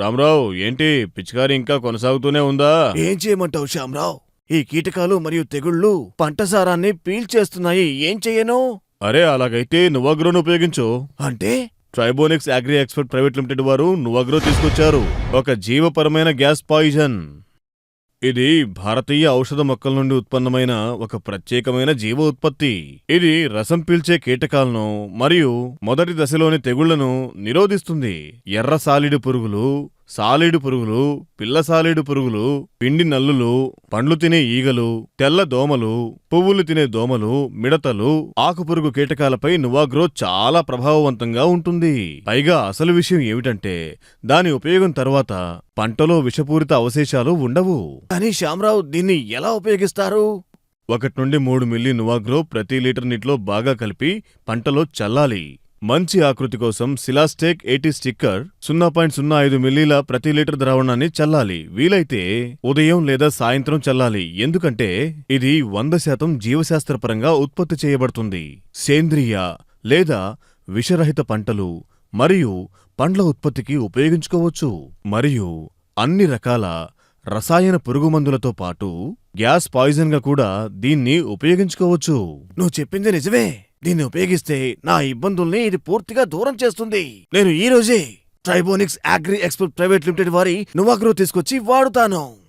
రామరావు, ఏంటి పిచికారి ఇంకా కొనసాగుతూనే ఉందా? ఏం చేయమంటావు శ్యామరావ్? ఈ కీటకాలు మరియు తెగుళ్ళు పంట సారాన్ని పీల్చేస్తున్నాయి. ఏం చెయ్యను? అరే, అలాగైతే నువ్వగ్రోను ఉపయోగించు. అంటే ట్రైబోనిక్స్ అగ్రి ఎక్స్పర్ట్ ప్రైవేట్ లిమిటెడ్ వారు నువ్వగ్రో తీసుకొచ్చారు. ఒక జీవపరమైన గ్యాస్ పాయిజన్. ఇది భారతీయ ఔషధ మొక్కల నుండి ఉత్పన్నమైన ఒక ప్రత్యేకమైన జీవ ఉత్పత్తి. ఇది రసం పీల్చే కీటకాలను మరియు మొదటి దశలోని తెగుళ్లను నిరోధిస్తుంది. ఎర్ర సాలీడు పురుగులు, సాలీడు పురుగులు, పిల్ల సాలీడు పురుగులు, పిండి నల్లులు, పండ్లు తినే ఈగలు, తెల్ల దోమలు, పువ్వులు తినే దోమలు, మిడతలు, ఆకుపురుగు కీటకాలపై నువాగ్రో చాలా ప్రభావవంతంగా ఉంటుంది. పైగా అసలు విషయం ఏమిటంటే దాని ఉపయోగం తర్వాత పంటలో విషపూరిత అవశేషాలు ఉండవు. కానీ శ్యామరావ్, దీన్ని ఎలా ఉపయోగిస్తారు? 1 నుండి 3 మిల్లీ నువాగ్రో ప్రతి లీటర్ నీటిలో బాగా కలిపి పంటలో చల్లాలి. మంచి ఆకృతి కోసం సిలాస్టేక్ 80 స్టిక్కర్ 0.05 మిల్లీల ప్రతి లీటర్ ద్రావణాన్ని చల్లాలి. వీలైతే ఉదయం లేదా సాయంత్రం చల్లాలి. ఎందుకంటే ఇది 100% జీవశాస్త్రపరంగా ఉత్పత్తి చేయబడుతుంది. సేంద్రియ లేదా విషరహిత పంటలు మరియు పండ్ల ఉత్పత్తికి ఉపయోగించుకోవచ్చు. మరియు అన్ని రకాల రసాయన పురుగుమందులతో పాటు గ్యాస్ పాయిజన్ గా కూడా దీన్ని ఉపయోగించుకోవచ్చు. నువ్వు చెప్పింది నిజమే. దీన్ని ఉపయోగిస్తే నా ఇబ్బందుల్ని ఇది పూర్తిగా దూరం చేస్తుంది. నేను ఈ రోజే ట్రైబోనిక్స్ అగ్రి ఎక్స్పర్ట్ ప్రైవేట్ లిమిటెడ్ వారి నువాగ్రో తీసుకొచ్చి వాడుతాను.